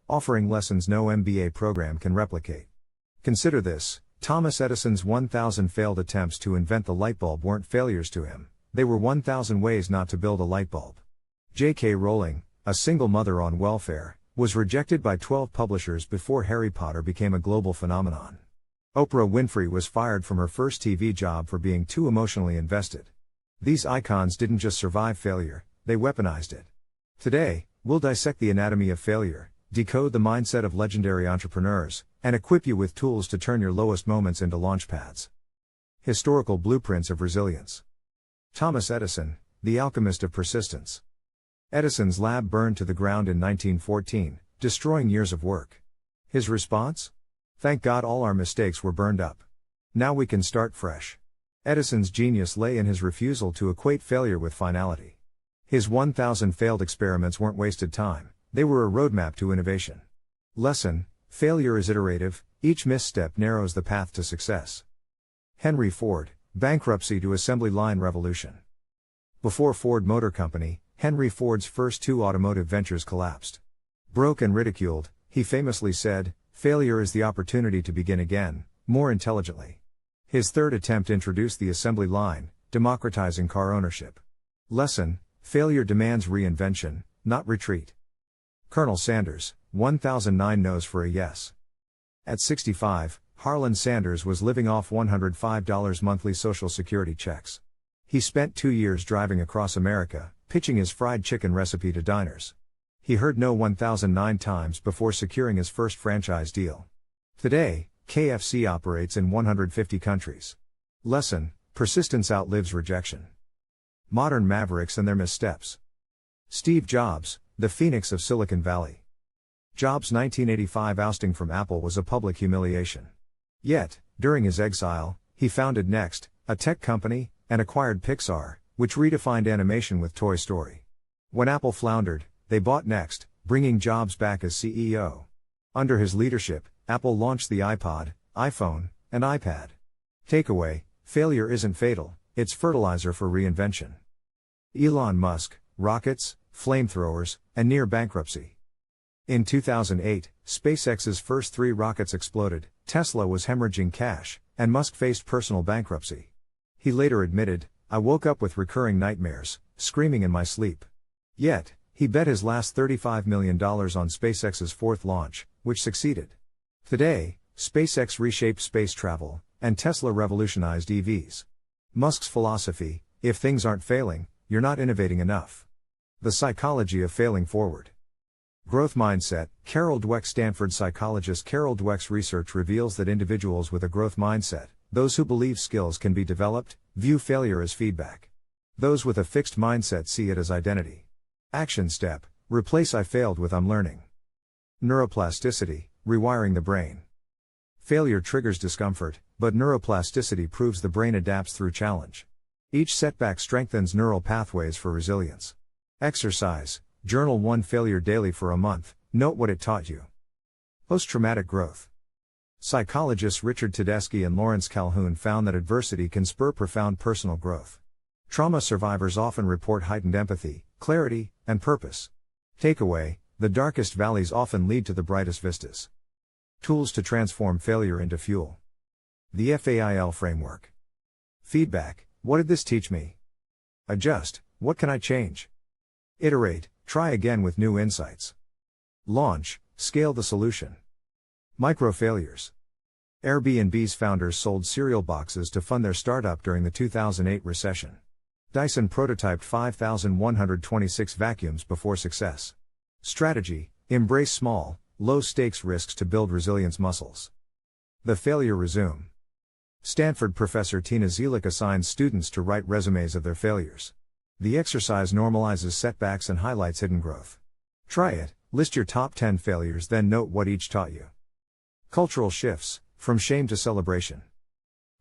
offering lessons no MBA program can replicate. Consider this: Thomas Edison's 1,000 failed attempts to invent the light bulb weren't failures to him, they were 1,000 ways not to build a light bulb. J.K. Rowling, a single mother on welfare, was rejected by 12 publishers before Harry Potter became a global phenomenon. Oprah Winfrey was fired from her first TV job for being too emotionally invested. These icons didn't just survive failure, they weaponized it. Today, we'll dissect the anatomy of failure, decode the mindset of legendary entrepreneurs, and equip you with tools to turn your lowest moments into launchpads. Historical blueprints of resilience. Thomas Edison, the alchemist of persistence. Edison's lab burned to the ground in 1914, destroying years of work. His response? Thank God all our mistakes were burned up. Now we can start fresh. Edison's genius lay in his refusal to equate failure with finality. His 1,000 failed experiments weren't wasted time, they were a roadmap to innovation. Lesson: failure is iterative, each misstep narrows the path to success. Henry Ford, bankruptcy to assembly line revolution. Before Ford Motor Company, Henry Ford's first two automotive ventures collapsed. Broke and ridiculed, he famously said, "Failure is the opportunity to begin again, more intelligently." His third attempt introduced the assembly line, democratizing car ownership. Lesson: failure demands reinvention, not retreat. Colonel Sanders, 1009 no's for a yes. At 65, Harlan Sanders was living off $105 monthly Social Security checks. He spent 2 years driving across America, pitching his fried chicken recipe to diners. He heard no 1,009 times before securing his first franchise deal. Today, KFC operates in 150 countries. Lesson: persistence outlives rejection. Modern mavericks and their missteps. Steve Jobs, the phoenix of Silicon Valley. Jobs' 1985 ousting from Apple was a public humiliation. Yet, during his exile, he founded Next, a tech company, and acquired Pixar, which redefined animation with Toy Story. When Apple floundered, they bought Next, bringing Jobs back as CEO. Under his leadership, Apple launched the iPod, iPhone, and iPad. Takeaway: failure isn't fatal, it's fertilizer for reinvention. Elon Musk, rockets, flamethrowers, and near bankruptcy. In 2008, SpaceX's first 3 rockets exploded, Tesla was hemorrhaging cash, and Musk faced personal bankruptcy. He later admitted, "I woke up with recurring nightmares, screaming in my sleep." Yet, he bet his last $35 million on SpaceX's 4th launch, which succeeded. Today, SpaceX reshaped space travel, and Tesla revolutionized EVs. Musk's philosophy: if things aren't failing, you're not innovating enough. The psychology of failing forward. Growth mindset. Carol Dweck. Stanford psychologist Carol Dweck's research reveals that individuals with a growth mindset, those who believe skills can be developed, view failure as feedback. Those with a fixed mindset see it as identity. Action step: replace "I failed" with "I'm learning." Neuroplasticity. Rewiring the brain. Failure triggers discomfort, but neuroplasticity proves the brain adapts through challenge. Each setback strengthens neural pathways for resilience. Exercise. Journal one failure daily for a month, note what it taught you. Post-traumatic growth. Psychologists Richard Tedeschi and Lawrence Calhoun found that adversity can spur profound personal growth. Trauma survivors often report heightened empathy, clarity, and purpose. Takeaway: the darkest valleys often lead to the brightest vistas. Tools to transform failure into fuel. The FAIL framework. Feedback: what did this teach me? Adjust: what can I change? Iterate: try again with new insights. Launch: scale the solution. Micro failures. Airbnb's founders sold cereal boxes to fund their startup during the 2008 recession. Dyson prototyped 5,126 vacuums before success. Strategy: embrace small, low-stakes risks to build resilience muscles. The failure resume. Stanford professor Tina Zielik assigns students to write resumes of their failures. The exercise normalizes setbacks and highlights hidden growth. Try it: list your top 10 failures, then note what each taught you. Cultural shifts, from shame to celebration.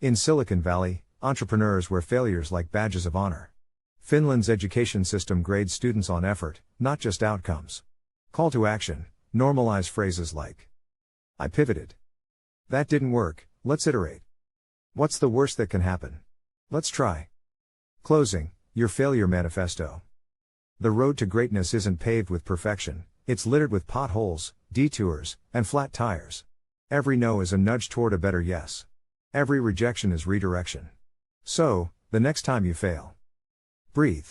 In Silicon Valley, entrepreneurs wear failures like badges of honor. Finland's education system grades students on effort, not just outcomes. Call to action: normalize phrases like, "I pivoted. That didn't work, let's iterate. What's the worst that can happen? Let's try." Closing: your failure manifesto. The road to greatness isn't paved with perfection, It's littered with potholes, detours, and flat tires. Every no is a nudge toward a better yes. Every rejection is redirection. So, the next time you fail, breathe.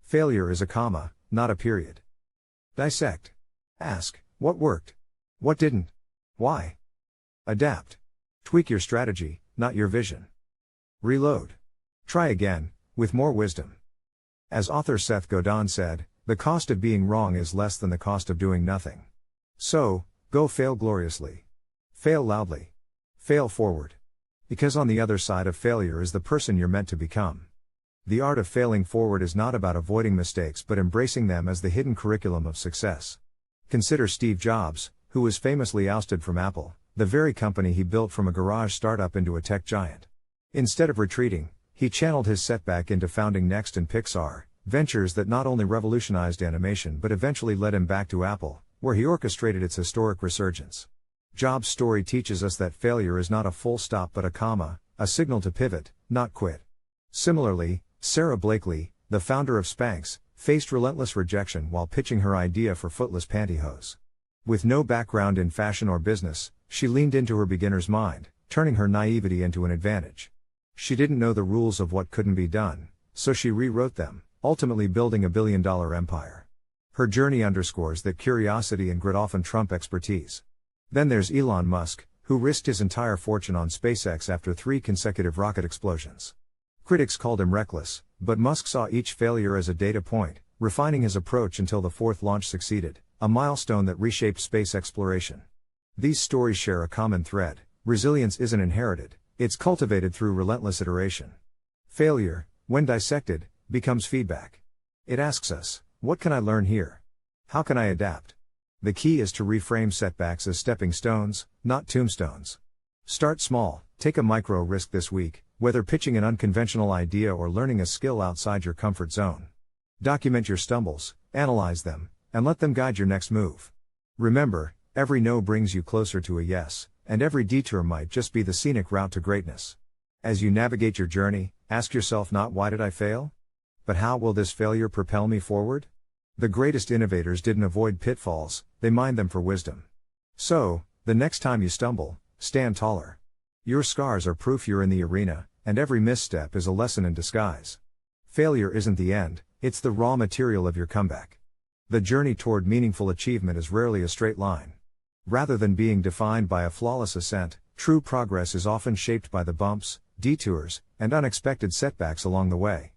Failure is a comma, not a period. Dissect. Ask, what worked? What didn't? Why? Adapt. Tweak your strategy, not your vision. Reload. Try again, with more wisdom. As author Seth Godin said, the cost of being wrong is less than the cost of doing nothing. So, go fail gloriously. Fail loudly. Fail forward. Because on the other side of failure is the person you're meant to become. The art of failing forward is not about avoiding mistakes but embracing them as the hidden curriculum of success. Consider Steve Jobs, who was famously ousted from Apple, the very company he built from a garage startup into a tech giant. Instead of retreating, he channeled his setback into founding Next and Pixar, ventures that not only revolutionized animation but eventually led him back to Apple, where he orchestrated its historic resurgence. Jobs' story teaches us that failure is not a full stop but a comma, a signal to pivot, not quit. Similarly, Sarah Blakely, the founder of Spanx, faced relentless rejection while pitching her idea for footless pantyhose. With no background in fashion or business, she leaned into her beginner's mind, turning her naivety into an advantage. She didn't know the rules of what couldn't be done, so she rewrote them, ultimately building a billion-dollar empire. Her journey underscores that curiosity and grit often trump expertise. Then there's Elon Musk, who risked his entire fortune on SpaceX after 3 consecutive rocket explosions. Critics called him reckless, but Musk saw each failure as a data point, refining his approach until the 4th launch succeeded, a milestone that reshaped space exploration. These stories share a common thread: resilience isn't inherited, it's cultivated through relentless iteration. Failure, when dissected, becomes feedback. It asks us, what can I learn here? How can I adapt? The key is to reframe setbacks as stepping stones, not tombstones. Start small, take a micro risk this week, whether pitching an unconventional idea or learning a skill outside your comfort zone. Document your stumbles, analyze them, and let them guide your next move. Remember, every no brings you closer to a yes, and every detour might just be the scenic route to greatness. As you navigate your journey, ask yourself not why did I fail? But how will this failure propel me forward? The greatest innovators didn't avoid pitfalls, they mined them for wisdom. So, the next time you stumble, stand taller. Your scars are proof you're in the arena, and every misstep is a lesson in disguise. Failure isn't the end, it's the raw material of your comeback. The journey toward meaningful achievement is rarely a straight line. Rather than being defined by a flawless ascent, true progress is often shaped by the bumps, detours, and unexpected setbacks along the way.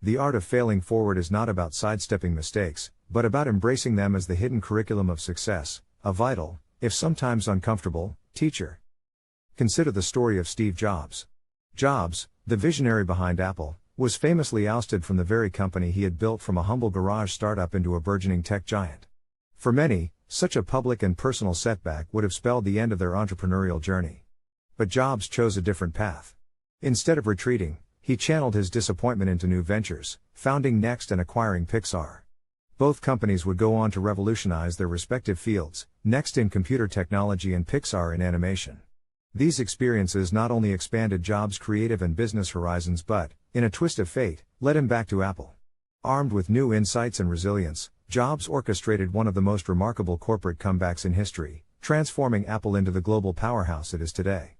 The art of failing forward is not about sidestepping mistakes, but about embracing them as the hidden curriculum of success, a vital, if sometimes uncomfortable, teacher. Consider the story of Steve Jobs. Jobs, the visionary behind Apple, was famously ousted from the very company he had built from a humble garage startup into a burgeoning tech giant. For many, such a public and personal setback would have spelled the end of their entrepreneurial journey. But Jobs chose a different path. Instead of retreating, he channeled his disappointment into new ventures, founding Next and acquiring Pixar. Both companies would go on to revolutionize their respective fields, Next in computer technology and Pixar in animation. These experiences not only expanded Jobs' creative and business horizons but, in a twist of fate, led him back to Apple. Armed with new insights and resilience, Jobs orchestrated one of the most remarkable corporate comebacks in history, transforming Apple into the global powerhouse it is today.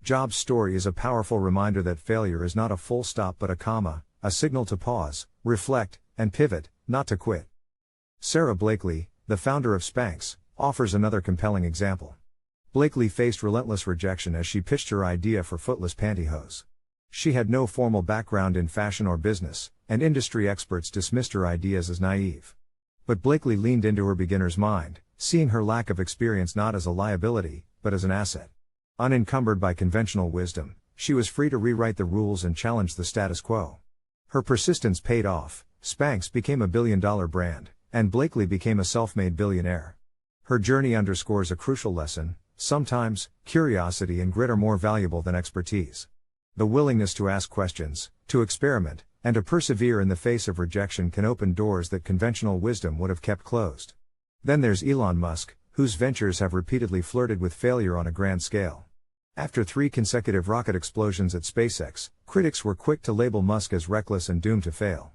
Jobs' story is a powerful reminder that failure is not a full stop but a comma, a signal to pause, reflect, and pivot, not to quit. Sarah Blakely, the founder of Spanx, offers another compelling example. Blakely faced relentless rejection as she pitched her idea for footless pantyhose. She had no formal background in fashion or business, and industry experts dismissed her ideas as naive. But Blakely leaned into her beginner's mind, seeing her lack of experience not as a liability, but as an asset. Unencumbered by conventional wisdom, she was free to rewrite the rules and challenge the status quo. Her persistence paid off, Spanx became a billion-dollar brand, and Blakely became a self-made billionaire. Her journey underscores a crucial lesson: sometimes, curiosity and grit are more valuable than expertise. The willingness to ask questions, to experiment, and to persevere in the face of rejection can open doors that conventional wisdom would have kept closed. Then there's Elon Musk, whose ventures have repeatedly flirted with failure on a grand scale. After 3 consecutive rocket explosions at SpaceX, critics were quick to label Musk as reckless and doomed to fail.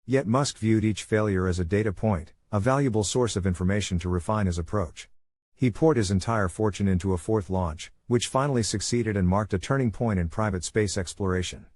Yet Musk viewed each failure as a data point, a valuable source of information to refine his approach. He poured his entire fortune into a fourth launch, which finally succeeded and marked a turning point in private space exploration.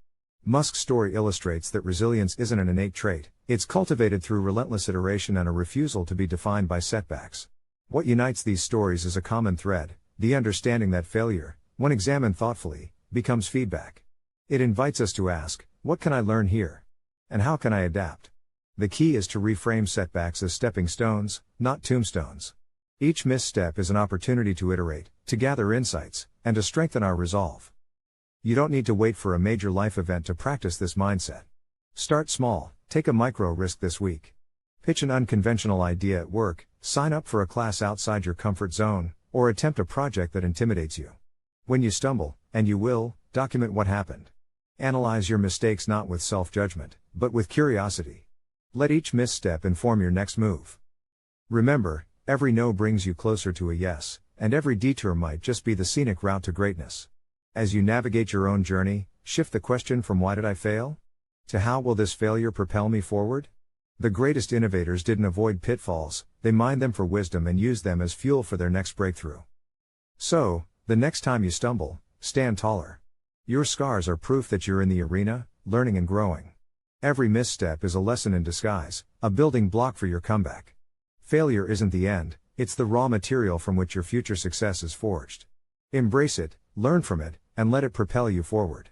Musk's story illustrates that resilience isn't an innate trait, it's cultivated through relentless iteration and a refusal to be defined by setbacks. What unites these stories is a common thread: the understanding that failure, when examined thoughtfully, becomes feedback. It invites us to ask, what can I learn here? And how can I adapt? The key is to reframe setbacks as stepping stones, not tombstones. Each misstep is an opportunity to iterate, to gather insights, and to strengthen our resolve. You don't need to wait for a major life event to practice this mindset. Start small, take a micro risk this week. Pitch an unconventional idea at work, sign up for a class outside your comfort zone, or attempt a project that intimidates you. When you stumble, and you will, document what happened. Analyze your mistakes not with self-judgment, but with curiosity. Let each misstep inform your next move. Remember, every no brings you closer to a yes, and every detour might just be the scenic route to greatness. As you navigate your own journey, shift the question from "why did I fail?" to "how will this failure propel me forward?" The greatest innovators didn't avoid pitfalls, they mined them for wisdom and used them as fuel for their next breakthrough. So, the next time you stumble, stand taller. Your scars are proof that you're in the arena, learning and growing. Every misstep is a lesson in disguise, a building block for your comeback. Failure isn't the end, it's the raw material from which your future success is forged. Embrace it, learn from it, and let it propel you forward.